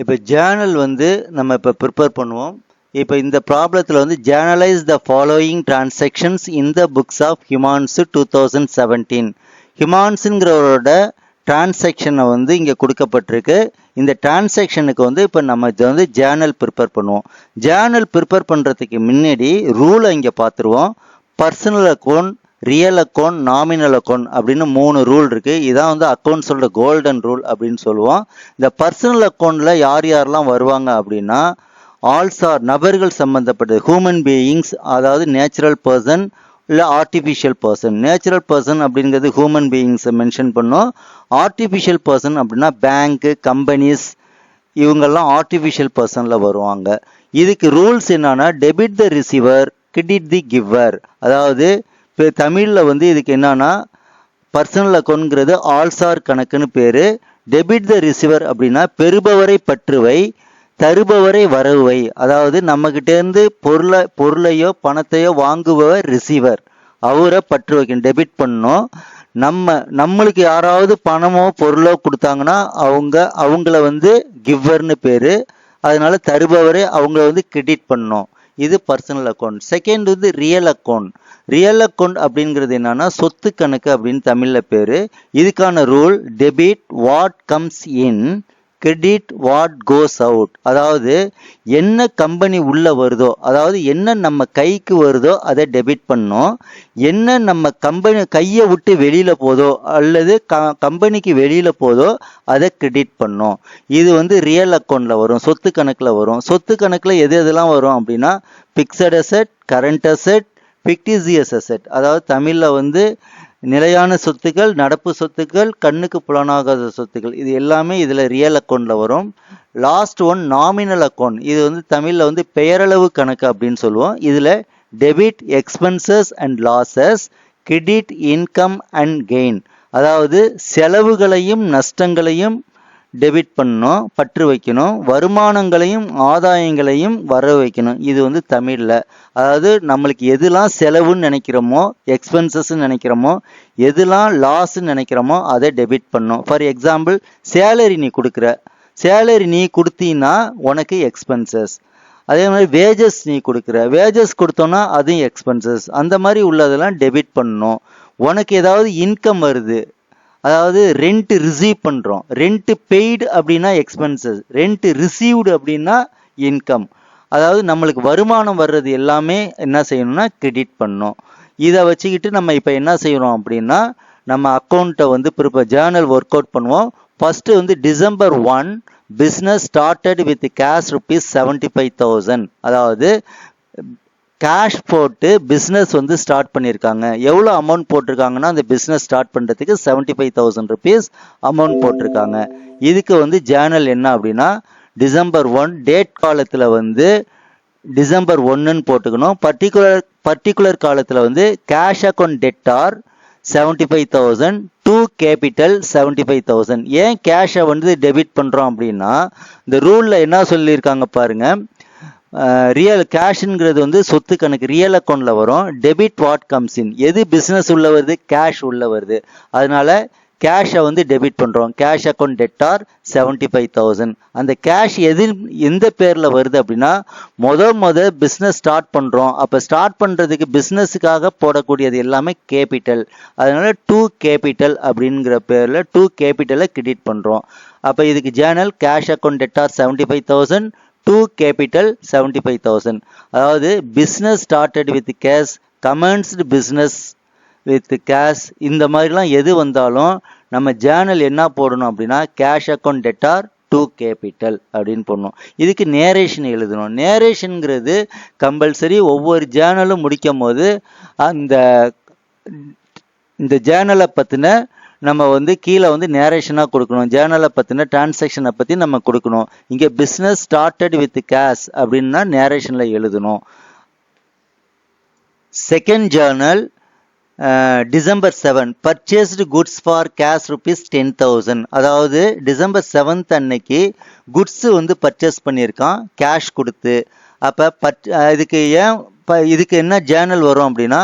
இப்போ ஜேர்னல் வந்து நம்ம இப்போ ப்ரிப்பேர் பண்ணுவோம். இப்போ இந்த ப்ராப்ளத்தில் வந்து journalise the following transactions in the books of Himanshu 2017. ஹிமான்ஸுங்கிறவரோட டிரான்சாக்ஷனை வந்து இங்கே கொடுக்கப்பட்டிருக்கு. இந்த டிரான்சாக்ஷனுக்கு வந்து இப்போ நம்ம இதை வந்து ஜேர்னல் ப்ரிப்பேர் பண்ணுவோம். ஜேர்னல் ப்ரிப்பேர் பண்ணுறதுக்கு முன்னாடி ரூலை இங்கே பார்த்துருவோம். Personal account, real account, nominal account அப்படின்னு 3 ரூல் இருக்குது. இதான் வந்து அக்கௌண்ட்ஸோட கோல்டன் ரூல் அப்படின்னு சொல்லுவோம். இந்த பர்சனல் அக்கௌண்ட்டில் யார் யாரெல்லாம் வருவாங்க அப்படின்னா ஆல்சார் நபர்கள் சம்பந்தப்பட்டது, ஹியூமன் பீயிங்ஸ், அதாவது நேச்சுரல் பர்சன் இல்லை ஆர்டிஃபிஷியல் பர்சன். நேச்சுரல் பர்சன் அப்படிங்கிறது ஹியூமன் பீயிங்ஸை மென்ஷன் பண்ணோம். ஆர்டிஃபிஷியல் பர்சன் அப்படின்னா பேங்க்கு, கம்பெனிஸ், இவங்கெல்லாம் ஆர்டிஃபிஷியல் பர்சனில் வருவாங்க. இதுக்கு ரூல்ஸ் என்னன்னா debit the receiver, credit the giver. அதாவது இப்போ தமிழில் வந்து இதுக்கு என்னன்னா பர்சனல் அக்கௌண்ட்ங்கிறது ஆல்சார் கணக்குன்னு பேர். டெபிட் த ரிசீவர் அப்படின்னா பெறுபவரை பற்றுவை, தருபவரை வரவை. அதாவது நம்மகிட்டேருந்து பொருளையோ பணத்தையோ வாங்குபவர் ரிசீவர், அவரை பற்று வைக்கணும், டெபிட் பண்ணணும். நம்மளுக்கு யாராவது பணமோ பொருளோ கொடுத்தாங்கன்னா அவங்கள வந்து கிவ்வர்னு பேர். அதனால தருபவரை அவங்கள வந்து கிரெடிட் பண்ணணும். இது பர்சனல் அக்கௌண்ட். செகண்ட் வந்து ரியல் அக்கௌண்ட். ரியல் அக்கௌண்ட் அப்படிங்கிறது என்னன்னா சொத்து கணக்கு அப்படின்னு தமிழில் பேர். இதுக்கான rule debit what comes in, credit what goes out. அதாவது என்ன கம்பெனி உள்ள வருதோ, அதாவது என்ன நம்ம கைக்கு வருதோ அதை டெபிட் பண்ணோம். என்ன நம்ம கம்பெனி கையை விட்டு வெளியில போதோ அல்லது கம்பெனிக்கு வெளியில போதோ அதை கிரெடிட் பண்ணோம். இது வந்து ரியல் அக்கௌண்ட்ல வரும், சொத்து கணக்குல வரும். சொத்து கணக்குல எது எதெல்லாம் வரும் அப்படின்னா fixed asset, current asset, fictitious asset. அதாவது தமிழ்ல வந்து நிலையான சொத்துக்கள், நடப்பு சொத்துக்கள், கண்ணுக்கு புலனாகாத சொத்துக்கள், இது எல்லாமே இதில் ரியல் அக்கௌண்ட்டில் வரும். Last one nominal account. இது வந்து தமிழில் வந்து பெயரளவு கணக்கு அப்படின்னு சொல்லுவோம். இதில் debit expenses and losses, credit income and gain. அதாவது செலவுகளையும் நஷ்டங்களையும் டெபிட் பண்ணணும், பற்று வைக்கணும். வருமானங்களையும் ஆதாயங்களையும் வர வைக்கணும். இது வந்து தமிழில். அதாவது நம்மளுக்கு எதுலாம் செலவுன்னு நினைக்கிறோமோ, எக்ஸ்பென்சஸ்ன்னு நினைக்கிறோமோ, எதுலாம் லாஸ்ன்னு நினைக்கிறோமோ அதை டெபிட் பண்ணணும். ஃபார் எக்ஸாம்பிள், சேலரி நீ கொடுக்குற, சேலரி நீ கொடுத்தீங்கன்னா உனக்கு எக்ஸ்பென்சஸ். அதே மாதிரி வேஜஸ் நீ கொடுக்குற, வேஜஸ் கொடுத்தோன்னா அதுவும் எக்ஸ்பென்சஸ். அந்த மாதிரி உள்ளதெல்லாம் டெபிட் பண்ணணும். உனக்கு ஏதாவது இன்கம் வருது, அதாவது ரெண்ட் ரிசீவ் பண்ணுறோம், ரெண்ட் பெய்டு அப்படின்னா எக்ஸ்பென்சஸ், ரெண்ட் ரிசீவ்டு அப்படின்னா இன்கம். அதாவது நம்மளுக்கு வருமானம் வர்றது எல்லாமே என்ன செய்யணும்னா கிரெடிட் பண்ணணும். இதை வச்சுக்கிட்டு நம்ம இப்போ என்ன செய்யறோம் அப்படின்னா நம்ம அக்கௌண்ட்டை வந்து ஜேர்னல் ஒர்க் அவுட் பண்ணுவோம். ஃபர்ஸ்ட் வந்து December 1 business started with cash ₹75,000. அதாவது கேஷ் போட்டு பிஸ்னஸ் வந்து ஸ்டார்ட் பண்ணியிருக்காங்க. எவ்வளோ அமௌண்ட் போட்டிருக்காங்கன்னா அந்த பிஸ்னஸ் ஸ்டார்ட் பண்ணுறதுக்கு ₹75,000 அமௌண்ட் போட்டிருக்காங்க. இதுக்கு வந்து ஜேர்னல் என்ன அப்படின்னா December 1 டேட் காலத்தில் வந்து December 1ன்னு போட்டுக்கணும். பர்டிகுலர் காலத்தில் வந்து cash account debtor 75,000, to capital 75,000. ஏன் கேஷை வந்து டெபிட் பண்ணுறோம் அப்படின்னா இந்த ரூலில் என்ன சொல்லியிருக்காங்க பாருங்க. ரியல் கேஷ்ங்கிறது வந்து சொத்து கணக்கு ரியல் அக்கௌண்ட்ல வரும். டெபிட் வாட் கம்ஸ் இன், எது பிஸ்னஸ் உள்ள வருது, கேஷ் உள்ள வருது. அதனால கேஷை வந்து டெபிட் பண்ணுறோம். Cash account debtor 75,000. அந்த கேஷ் எந்த பேரில் வருது அப்படின்னா முத பிஸ்னஸ் ஸ்டார்ட் பண்ணுறோம். அப்போ ஸ்டார்ட் பண்ணுறதுக்கு பிஸ்னஸுக்காக போடக்கூடியது எல்லாமே கேபிட்டல். அதனால டு கேபிட்டல் அப்படிங்கிற பேரில் டு கேபிட்டலை கிரெடிட் பண்ணுறோம். அப்போ இதுக்கு Journal cash account debtor 75,000, to capital 75,000. அதாவது business started with cash, commenced business with cash, இந்த மாதிரிலாம் எது வந்தாலும் நம்ம ஜேர்னல் என்ன போடணும் அப்படின்னா cash account debtor to capital அப்படின்னு போடணும். இதுக்கு நேரேஷன் எழுதணும். நேரேஷனுங்கிறது கம்பல்சரி. ஒவ்வொரு ஜேர்னலும் முடிக்கும் போது இந்த ஜேர்னலை பற்றின நம்ம வந்து கீழே வந்து நேரேஷனாக கொடுக்கணும். ஜேர்னலை பற்றின டிரான்சாக்ஷனை பற்றி நம்ம கொடுக்கணும். இங்கே பிஸ்னஸ் ஸ்டார்டட் வித் கேஷ் அப்படின்னா நேரேஷனில் எழுதணும். Second Journal December 7 purchased goods for cash ₹10,000. அதாவது December 7 அன்னைக்கு குட்ஸ் வந்து பர்ச்சேஸ் பண்ணியிருக்கான் கேஷ் கொடுத்து. அப்போ இதுக்கு என்ன ஜேர்னல் வரும் அப்படின்னா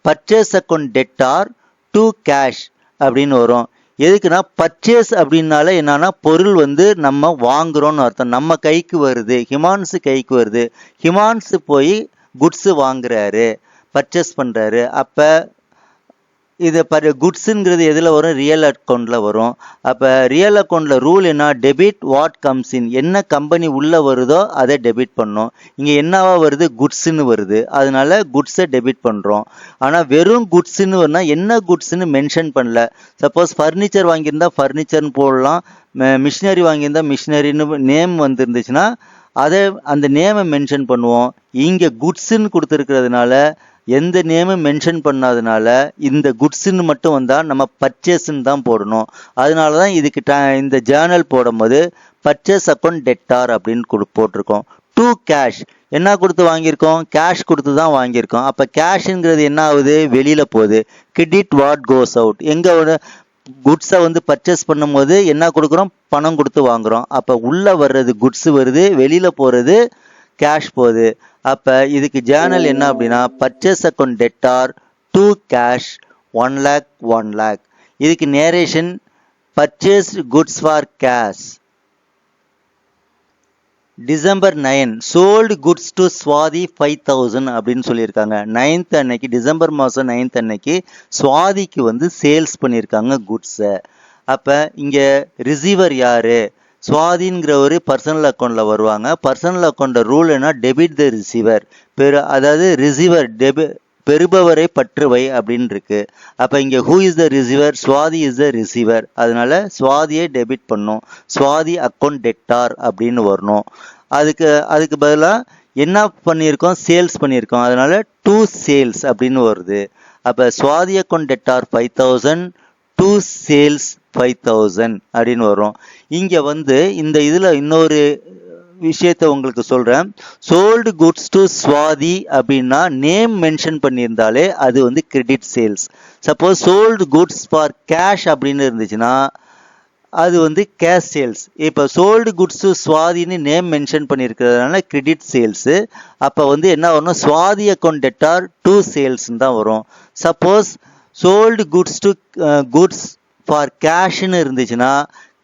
purchase account debtor to cash அப்படின்னு வரும். எதுக்குன்னா பர்ச்சேஸ் அப்படின்னால என்னன்னா பொருள் வந்து நம்ம வாங்குறோம்னு அர்த்தம், நம்ம கைக்கு வருது, ஹிமான்ஸு கைக்கு வருது. ஹிமான்ஸு போய் குட்ஸு வாங்குறாரு, பர்ச்சேஸ் பண்ணுறாரு. அப்போ இது குட்ஸுங்கிறது எதில் வரும்? ரியல் அக்கௌண்ட்டில் வரும். அப்போ ரியல் அக்கௌண்ட்டில் ரூல் என்ன? Debit what comes in. என்ன கம்பெனி உள்ளே வருதோ அதை டெபிட் பண்ணோம். இங்கே என்னவா வருது? குட்ஸுன்னு வருது. அதனால குட்ஸை டெபிட் பண்ணுறோம். ஆனால் வெறும் குட்ஸுன்னு வருனா என்ன குட்ஸுன்னு மென்ஷன் பண்ணல. சப்போஸ் ஃபர்னிச்சர் வாங்கியிருந்தா ஃபர்னிச்சர்னு போடலாம், மிஷினரி வாங்கியிருந்தா மிஷினரின்னு நேம் வந்துருந்துச்சுன்னா அதை அந்த நேமை மென்ஷன் பண்ணுவோம். இங்கே குட்ஸுன்னு கொடுத்துருக்கிறதுனால எந்த நேமும் மென்ஷன் பண்ணாதனால இந்த குட்ஸுன்னு மட்டும் வந்தால் நம்ம பர்ச்சேஸ்ன்னு தான் போடணும். அதனால தான் இதுக்கு இந்த ஜேர்னல் போடும்போது பர்ச்சேஸ் அக்கௌண்ட் டெட்டார் அப்படின்னு போட்டிருக்கோம். டு கேஷ் என்ன கொடுத்து வாங்கியிருக்கோம்? கேஷ் கொடுத்து தான் வாங்கியிருக்கோம். அப்போ கேஷுங்கிறது என்ன ஆகுது? வெளியில் போகுது. Credit what goes out. எங்கே குட்ஸை வந்து பர்ச்சேஸ் பண்ணும்போது என்ன கொடுக்குறோம்? பணம் கொடுத்து வாங்குகிறோம். அப்போ உள்ளே வர்றது குட்ஸு வருது, வெளியில் போகிறது கேஷ் போகுது. அப்போ இதுக்கு ஜேர்னல் என்ன அப்படின்னா purchase account debtor to cash 1 lakh 1 lakh. இதுக்கு narration purchase goods for cash. December 9 sold goods to Swathi 5000 அப்படின்னு சொல்லியிருக்காங்க. 9th அன்னைக்கு, டிசம்பர் மாதம் 9th அன்னைக்கு சுவாதிக்கு வந்து சேல்ஸ் பண்ணியிருக்காங்க குட்ஸை. அப்போ இங்கே ரிசீவர் யாரு? சுவாதிங்கிற ஒரு பர்சனல் அக்கௌண்ட்டில் வருவாங்க. பர்சனல் அக்கௌண்ட் ரூல் என்ன? Debit the receiver. அதாவது ரிசீவர் பெறுபவரை பற்றுவை அப்படின்னு இருக்கு. அப்போ இங்கே who is the receiver? Swathi is the receiver. அதனால சுவாதியை டெபிட் பண்ணும். சுவாதி அக்கௌண்ட் டெட்டார் அப்படின்னு வரணும். அதுக்கு பதிலாக என்ன பண்ணியிருக்கோம்? சேல்ஸ் பண்ணியிருக்கோம். அதனால டூ சேல்ஸ் அப்படின்னு வருது. அப்போ Swathi account debtor 5000, to sales 5000 அப்படின்னு வரும். இங்கே வந்து இந்த இதில் இன்னொரு விஷயத்தை உங்களுக்கு சொல்கிறேன். சோல்டு குட்ஸ் டு சுவாதி அப்படின்னா நேம் மென்ஷன் பண்ணியிருந்தாலே அது வந்து credit sales. Suppose sold goods for cash அப்படின்னு இருந்துச்சுன்னா அது வந்து கேஷ் சேல்ஸ். இப்போ சோல்டு குட்ஸ் டு சுவாதின்னு நேம் மென்ஷன் பண்ணியிருக்கிறதுனால கிரெடிட் சேல்ஸு. அப்போ வந்து என்ன வரணும்? சுவாதி அக்கௌண்ட் டெட்டார் டூ சேல்ஸ்ன்னு தான் வரும். Suppose sold goods to goods for கேஷ்னு இருந்துச்சுன்னா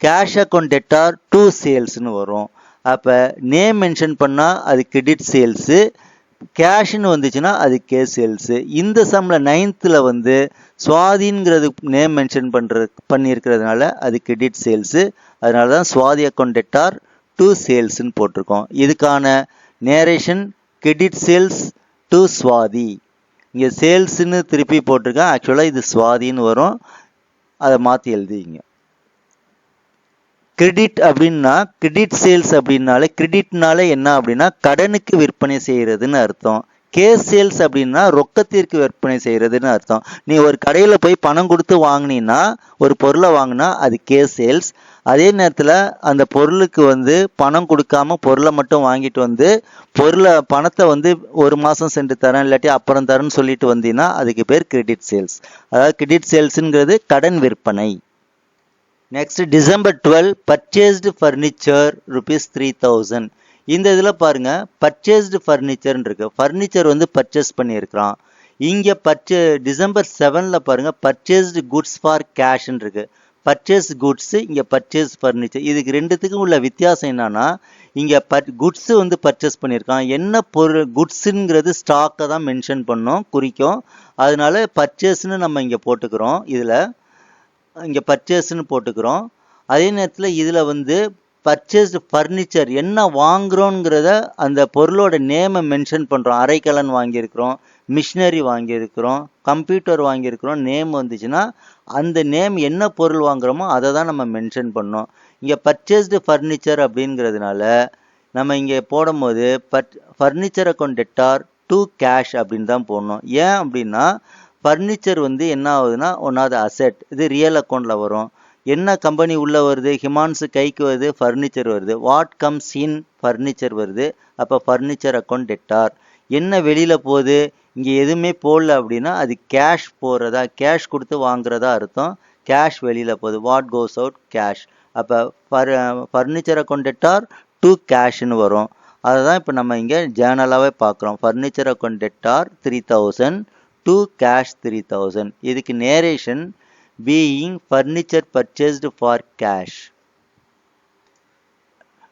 கேஷ் அக்கௌண்ட் டெட்டார் டூ சேல்ஸ்னு வரும். அப்போ நேம் மென்ஷன் பண்ணால் அது கிரெடிட் சேல்ஸு, கேஷ்னு வந்துச்சுன்னா அது கேஷ் சேல்ஸு. இந்த சம்மில் 9th வந்து சுவாதிங்கிறது நேம் மென்ஷன் பண்ணியிருக்கிறதுனால அது கிரெடிட் சேல்ஸு. அதனால தான் சுவாதி அக்கௌண்ட் டெட்டார் டூ சேல்ஸ்ன்னு போட்டிருக்கோம். இதுக்கான narration credit sales to Swathi. இங்கே சேல்ஸ்ன்னு திருப்பி போட்டிருக்கேன், ஆக்சுவலாக இது சுவாதின்னு வரும், அதை மாற்றி எழுதிங்க. கிரெடிட் அப்படின்னா கிரெடிட் சேல்ஸ் அப்படின்னாலே கிரெடிட்னால என்ன அப்படின்னா கடனுக்கு விற்பனை செய்கிறதுன்னு அர்த்தம். கேஷ் சேல்ஸ் அப்படின்னா ரொக்கத்திற்கு விற்பனை செய்கிறதுன்னு அர்த்தம். நீ ஒரு கடையில் போய் பணம் கொடுத்து வாங்கினீன்னா, ஒரு பொருளை வாங்கினா அது கேஷ் சேல்ஸ். அதே நேரத்தில் அந்த பொருளுக்கு வந்து பணம் கொடுக்காம பொருளை மட்டும் வாங்கிட்டு வந்து பணத்தை வந்து ஒரு மாதம் சென்று தரேன் இல்லாட்டி அப்புறம் தரேன்னு சொல்லிட்டு வந்தீங்கன்னா அதுக்கு பேர் கிரெடிட் சேல்ஸ். அதாவது கிரெடிட் சேல்ஸுங்கிறது கடன் விற்பனை. Next December 12 purchased furniture ₹3000. இந்த இதில் பாருங்க பர்ச்சேஸ்டு ஃபர்னிச்சர்னு இருக்கு. ஃபர்னிச்சர் வந்து பர்ச்சேஸ் பண்ணியிருக்கிறான். இங்கே டிசம்பர் 7ல் பாருங்க பர்ச்சேஸ்டு குட்ஸ் ஃபார் கேஷ்ன்னு இருக்கு. பர்ச்சேஸ் குட்ஸு, இங்கே பர்ச்சேஸ் ஃபர்னிச்சர். இதுக்கு ரெண்டுத்துக்கும் உள்ள வித்தியாசம் என்னன்னா இங்கே குட்ஸு வந்து பர்ச்சேஸ் பண்ணியிருக்கான். என்ன பொருள் குட்ஸுங்கிறது ஸ்டாக்கை தான் மென்ஷன் பண்ணோம், குறிக்கும். அதனால பர்ச்சேஸ்ன்னு நம்ம இங்கே போட்டுக்கிறோம். இங்கே பர்ச்சேஸ்ன்னு போட்டுக்கிறோம். அதே நேரத்தில் இதில் வந்து பர்ச்சேஸ்டு ஃபர்னிச்சர் என்ன வாங்குகிறோங்கிறத அந்த பொருளோட நேமை மென்ஷன் பண்ணுறோம். அரைக்கலன் வாங்கியிருக்கிறோம், மிஷினரி வாங்கியிருக்கிறோம், கம்ப்யூட்டர் வாங்கியிருக்கிறோம். நேம் வந்துச்சுன்னா அந்த நேம் என்ன பொருள் வாங்குகிறோமோ அதை தான் நம்ம மென்ஷன் பண்ணோம். இங்கே பர்ச்சேஸ்டு ஃபர்னிச்சர் அப்படிங்கிறதுனால நம்ம இங்கே போடும்போது furniture account debtor to cash அப்படின்னு தான் போடணும். ஏன் அப்படின்னா ஃபர்னிச்சர் வந்து என்ன ஆகுதுன்னா ஒன்றாவது அசெட், இது ரியல் அக்கௌண்ட்டில் வரும். என்ன கம்பெனி உள்ளே வருது? ஹிமான்ஸு கைக்கு வருது, ஃபர்னிச்சர் வருது. What comes in? ஃபர்னிச்சர் வருது. அப்போ ஃபர்னிச்சர் அக்கௌண்ட் டெட்டார். என்ன வெளியில் போகுது? இங்கே எதுவுமே போடல அப்படின்னா அது கேஷ் போகிறதா, கேஷ் கொடுத்து வாங்குறதா அர்த்தம். கேஷ் வெளியில் போகுது. What goes out? கேஷ். அப்போ ஃபர்னிச்சர் அக்கௌண்ட் டெட்டார் டு கேஷ்னு வரும். அதை தான் இப்போ நம்ம இங்கே ஜேர்னலாகவே பார்க்குறோம். Furniture account debtor 3000 to cash 3000. இதுக்கு narration being furniture purchased for cash.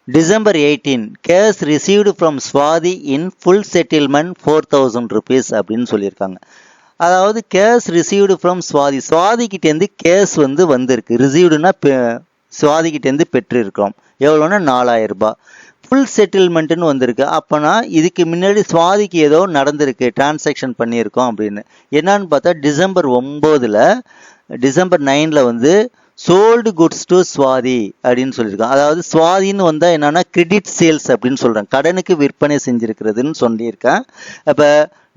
December 18, cash received from Swati in full settlement 4,000 rupees அப்படின்னு சொல்லியிருக்காங்க. அதாவது cash received from Swathi, Swathi கிட்டேருந்து கேஷ் வந்து வந்திருக்கு. ரிசீவ்டுனா சுவாதி கிட்டேருந்து பெற்றிருக்கிறோம். எவ்வளோன்னா 4000 ரூபாய். ஃபுல் செட்டில்மெண்ட்டுன்னு வந்திருக்கு. அப்போனா இதுக்கு முன்னாடி சுவாதிக்கு ஏதோ நடந்திருக்கு, டிரான்சாக்ஷன் பண்ணியிருக்கோம் அப்படின்னு. என்னன்னு பார்த்தா டிசம்பர் 9, டிசம்பர் 9 வந்து சோல்டு குட்ஸ் டு சுவாதி அப்படின்னு சொல்லியிருக்காங்க. அதாவது சுவாதின்னு வந்தால் என்னன்னா கிரெடிட் சேல்ஸ் அப்படின்னு சொல்கிறாங்க, கடனுக்கு விற்பனை செஞ்சுருக்கிறதுன்னு சொல்லியிருக்கேன். அப்போ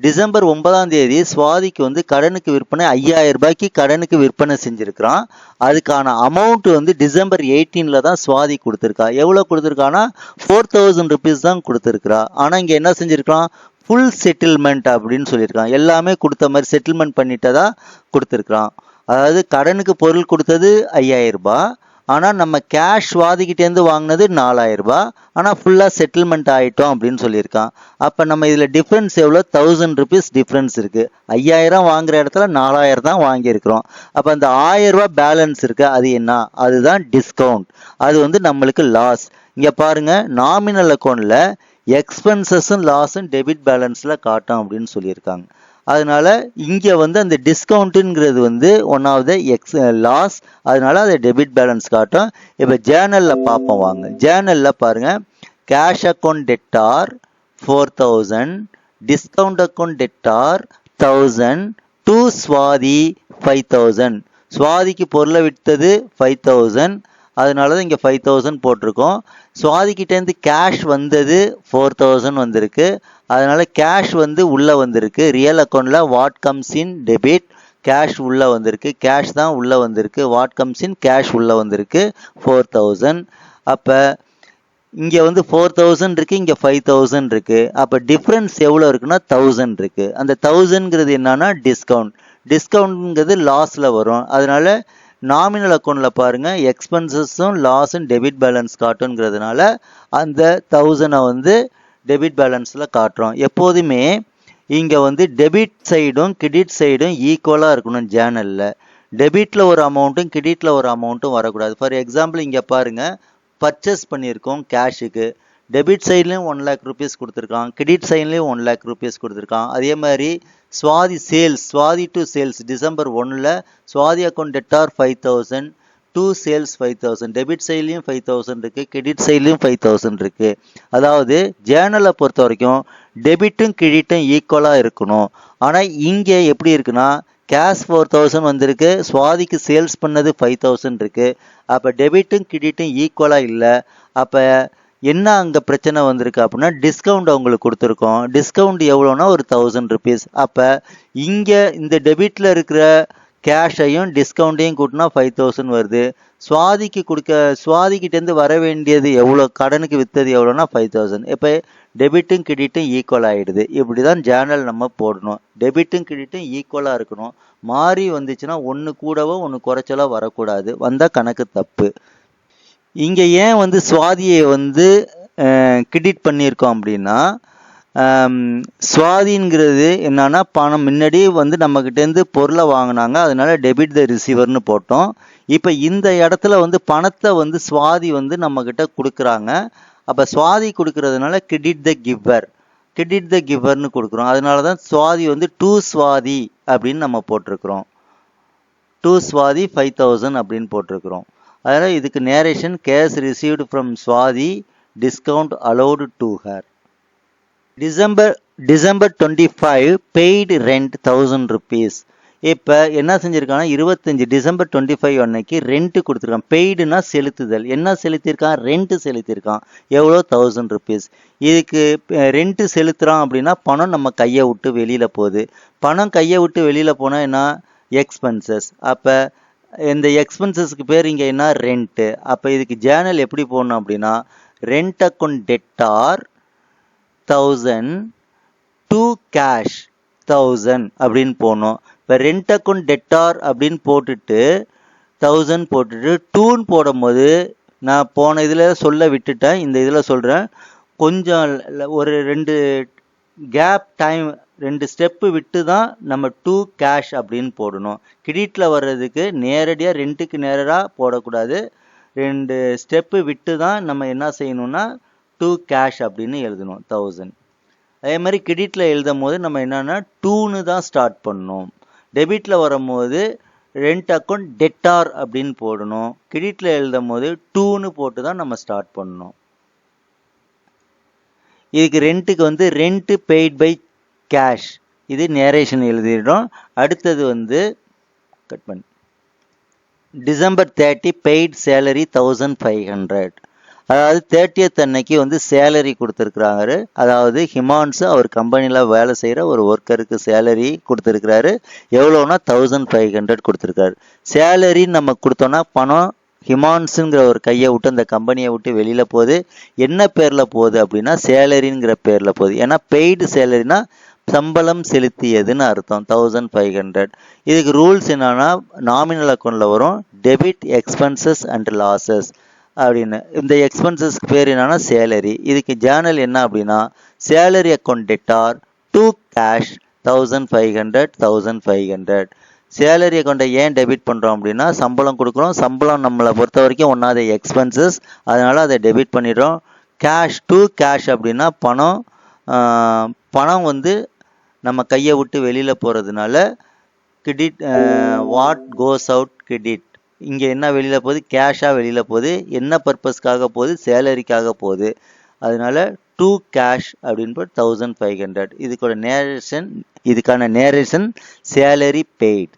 டிசம்பர் 9 சுவாதிக்கு வந்து கடனுக்கு விற்பனை 5000 ரூபாய்க்கு கடனுக்கு விற்பனை செஞ்சுருக்கிறான். அதுக்கான அமௌண்ட் வந்து டிசம்பர் 18 தான் சுவாதி கொடுத்துருக்கா. எவ்வளோ கொடுத்துருக்கான்னா 4000 ருபீஸ் தான் கொடுத்துருக்குறா. ஆனால் இங்கே என்ன செஞ்சுருக்கான், ஃபுல் செட்டில்மெண்ட் அப்படின்னு சொல்லியிருக்கான். எல்லாமே கொடுத்த மாதிரி செட்டில்மெண்ட் பண்ணிட்டதா கொடுத்துருக்குறான். அதாவது கடனுக்கு பொருள் கொடுத்தது 5000 ரூபாய், ஆனால் நம்ம கேஷ் சுவாதிக்கிட்டேருந்து வாங்கினது 4000 ரூபாய், ஆனால் ஃபுல்லாக செட்டில்மெண்ட் ஆகிட்டோம் அப்படின்னு சொல்லியிருக்கான். அப்போ நம்ம இதில் டிஃப்ரென்ஸ் எவ்வளோ, 1000 ருபீஸ் டிஃப்ரென்ஸ் இருக்குது. 5000 வாங்குற இடத்துல 4000 தான் வாங்கியிருக்கிறோம். அப்போ அந்த 1000 ரூபாய் பேலன்ஸ் இருக்குது, அது என்ன, அதுதான் டிஸ்கவுண்ட். அது வந்து நம்மளுக்கு லாஸ். இங்கே பாருங்கள், நாமினல் அக்கௌண்ட்டில் எக்ஸ்பென்சஸும் லாஸும் டெபிட் பேலன்ஸில் காட்டும் அப்படின்னு சொல்லியிருக்காங்க. அதனால இங்கே வந்து அந்த டிஸ்கவுண்ட்டுங்கிறது வந்து ஒன் ஆஃப் த லாஸ், அதனால அதை டெபிட் பேலன்ஸ் காட்டும். இப்போ ஜேர்னலில் பார்ப்போம் வாங்க. ஜேர்னலில் பாருங்கள், cash account debtor 4000, discount account debtor 1000, to Swathi 5000. சுவாதிக்கு பொருளை விற்றது 5000, அதனால தான் இங்கே 5000 போட்டிருக்கோம். சுவாதிக்கிட்டேருந்து கேஷ் வந்தது 4000 வந்திருக்கு. அதனால கேஷ் வந்து உள்ளே வந்திருக்கு. ரியல் அக்கௌண்ட்டில் what comes in debit, cash உள்ளே வந்திருக்கு. கேஷ் தான் உள்ளே வந்திருக்கு. வாட் கம்ஸ் இன் கேஷ் உள்ளே வந்திருக்கு 4000. அப்போ இங்கே வந்து 4000 இருக்குது, இங்கே 5000 இருக்குது. அப்போ டிஃப்ரென்ஸ் எவ்வளோ இருக்குன்னா 1000 இருக்குது. அந்த 1000ங்கிறது என்னன்னா டிஸ்கவுண்ட். டிஸ்கவுண்ட்ங்கிறது லாஸில் வரும். அதனால நாமினல் அக்கௌண்ட்டில் பாருங்கள், எக்ஸ்பென்சஸும் லாஸும் டெபிட் பேலன்ஸ் காட்டுங்கிறதுனால அந்த 1000 வந்து டெபிட் பேலன்ஸில் காட்டுறோம். எப்போதுமே இங்கே வந்து டெபிட் சைடும் கிரெடிட் சைடும் ஈக்குவலாக இருக்கணும். ஜேர்னலில் டெபிட்டில் ஒரு அமௌண்ட்டும் கிரெடிட்டில் ஒரு அமௌண்ட்டும் வரக்கூடாது. ஃபார் எக்ஸாம்பிள் இங்கே பாருங்கள், பர்ச்சேஸ் பண்ணியிருக்கோம் கேஷுக்கு, டெபிட் சைட்லேயும் 1 lakh ருபீஸ் கொடுத்துருக்கான், கிரெடிட் சைட்லேயும் 1 lakh ருபீஸ் கொடுத்துருக்கான். அதே மாதிரி Swathi sales, Swathi to sales December 1 Swathi account debtor 5000, to sales 5000, debit சைட்லேயும் 5000 இருக்குது, கிரெடிட் சைட்லேயும் 5000 இருக்குது. அதாவது ஜேர்னலை பொறுத்த வரைக்கும் டெபிட்டும் கிரெடிட்டும் ஈக்குவலாக இருக்கணும். ஆனால் இங்கே எப்படி இருக்குன்னா கேஷ் 4000 வந்திருக்கு, சுவாதிக்கு சேல்ஸ் பண்ணது 5000 இருக்குது. அப்போ டெபிட்டும் கிரெடிட்டும் ஈக்குவலாக இல்லை. அப்போ என்ன அங்கே பிரச்சனை வந்திருக்கு அப்படின்னா டிஸ்கவுண்ட் அவங்களுக்கு கொடுத்துருக்கோம். டிஸ்கவுண்ட் எவ்வளோன்னா ஒரு 1000 ருபீஸ். அப்போ இங்கே இந்த டெபிட்டில் இருக்கிற கேஷையும் டிஸ்கவுண்ட்டையும் கூட்டினா 5000 வருது. சுவாதிக்கிட்டேருந்து வர வேண்டியது எவ்வளோ, கடனுக்கு விற்றது எவ்வளோனா 5000. இப்போ டெபிட்டும் கிரெடிட்டும் ஈக்குவல் ஆகிடுது. இப்படி தான் ஜேர்னல் நம்ம போடணும். டெபிட்டும் கிரெடிட்டும் ஈக்குவலாக இருக்கணும். மாறி வந்துச்சுன்னா ஒன்று கூடவோ ஒன்று குறைச்சலோ வரக்கூடாது, வந்தால் கணக்கு தப்பு. இங்கே ஏன் வந்து சுவாதியை வந்து கிரெடிட் பண்ணியிருக்கோம் அப்படின்னா, சுவாதிங்கிறது என்னன்னா பணம் முன்னாடி வந்து நம்மக்கிட்டேருந்து பொருளை வாங்கினாங்க, அதனால டெபிட் த ரிசீவர்னு போட்டோம். இப்போ இந்த இடத்துல வந்து பணத்தை வந்து சுவாதி வந்து நம்மக்கிட்ட கொடுக்குறாங்க. அப்போ சுவாதி கொடுக்கறதுனால credit the giver, credit the கிவர்னு கொடுக்குறோம். அதனால தான் சுவாதி வந்து டு சுவாதி அப்படின்னு நம்ம போட்டிருக்கிறோம். டு சுவாதி 5000 அப்படின்னு போட்டிருக்கிறோம். அதனால் இதுக்கு narration cash received from Swathi, discount allowed to her. December 25 paid rent 1000 rupees. இப்போ என்ன செஞ்சுருக்காங்கன்னா 25 டிசம்பர் 25 அன்னைக்கு ரெண்ட் கொடுத்துருக்கான். பெய்டுனா செலுத்துதல். என்ன செலுத்தியிருக்கான், ரெண்ட்டு செலுத்தியிருக்கான். எவ்வளோ, 1000 ருபீஸ். இதுக்கு ரெண்ட்டு செலுத்துகிறான் அப்படின்னா பணம் நம்ம கையை விட்டு வெளியில் போகுது. பணம் கையை விட்டு வெளியில் போனால் என்ன, எக்ஸ்பென்சஸ். அப்போ இந்த எக்ஸ்பென்சஸ்க்கு பேர் இங்கே என்ன, ரெண்ட்டு. அப்போ இதுக்கு ஜேர்னல் எப்படி போடணும் அப்படின்னா rent account debtor 1000 to cash 1000 அப்படின்னு போடணும். இப்போ ரெண்ட் அக்கௌண்ட் டெட்டார் அப்படின்னு போட்டுட்டு 1000 போட்டுட்டு டூன்னு போடும்போது நான் போன இதில் சொல்ல விட்டுட்டேன், இந்த இதில் சொல்கிறேன். கொஞ்சம் ஒரு 2 கேப் டைம் 2 ஸ்டெப்பு விட்டு தான் நம்ம டு கேஷ் அப்படின்னு போடணும். கிரெடிட்டில் வர்றதுக்கு நேரடியாக ரெண்டுக்கு நேராக போடக்கூடாது. 2 ஸ்டெப்பு விட்டு தான் நம்ம என்ன செய்யணும்னா டு கேஷ் அப்படின்னு எழுதணும் 1000. அதே மாதிரி கிரெடிட்டில் எழுதும் போது நம்ம என்னன்னா டூன்னு தான் ஸ்டார்ட் பண்ணணும். டெபிட்டில் வரும்போது ரெண்ட் அக்கௌண்ட் டெட்டார் அப்படின்னு போடணும். கிரெடிட்டில் எழுதும் போது டூன்னு போட்டு தான் நம்ம ஸ்டார்ட் பண்ணணும். இதுக்கு ரெண்ட்டுக்கு வந்து ரெண்ட் பெய்ட் பை கேஷ், இது நேரேஷன் எழுதிடுறோம். அடுத்தது வந்து கட் பண்ணி டிசம்பர் 30 பெய்ட் சேலரி 1500. அதாவது 30th அன்னைக்கு வந்து சேலரி கொடுத்துருக்குறாரு. அதாவது ஹிமான்ஸு அவர் கம்பெனியில் வேலை செய்கிற ஒரு ஒர்க்கருக்கு சேலரி கொடுத்துருக்குறாரு. எவ்வளோனா 1500 கொடுத்துருக்காரு. சேலரின்னு நம்ம கொடுத்தோன்னா பணம் ஹிமான்ஸுங்கிற ஒரு கையை விட்டு அந்த கம்பெனியை விட்டு வெளியில் போகுது. என்ன பேரில் போகுது அப்படின்னா சேலரிங்கிற பேரில் போகுது. ஏன்னா பெய்டு சேலரினா சம்பளம் செலுத்தியதுன்னு அர்த்தம். 1500. இதுக்கு ரூல்ஸ் என்னன்னா நாமினல் அக்கௌண்ட்டில் வரும் டெபிட் எக்ஸ்பென்சஸ் அண்ட் லாசஸ் அப்படின்னு. இந்த எக்ஸ்பென்சஸ்க்கு பேர் என்னன்னா சேலரி. இதுக்கு ஜேர்னல் என்ன அப்படின்னா salary account debtor to cash 1500. Salary அக்கௌண்ட்டை ஏன் டெபிட் பண்ணுறோம் அப்படின்னா சம்பளம் கொடுக்குறோம். சம்பளம் நம்மளை பொறுத்த வரைக்கும் ஒன்றாவது எக்ஸ்பென்சஸ், அதனால் அதை டெபிட் பண்ணிடுறோம். கேஷ் டு கேஷ் அப்படின்னா பணம் வந்து நம்ம கையை விட்டு வெளியில் போகிறதுனால credit what goes out credit. இங்கே என்ன வெளியில் போகுது? கேஷாக வெளியில் போகுது. என்ன பர்பஸ்க்காக போகுது? சேலரிக்காக போகுது. அதனால டு கேஷ் அப்படின்னு போட்டு 1500. இதுக்கான நேரேஷன் சேலரி பெய்ட்.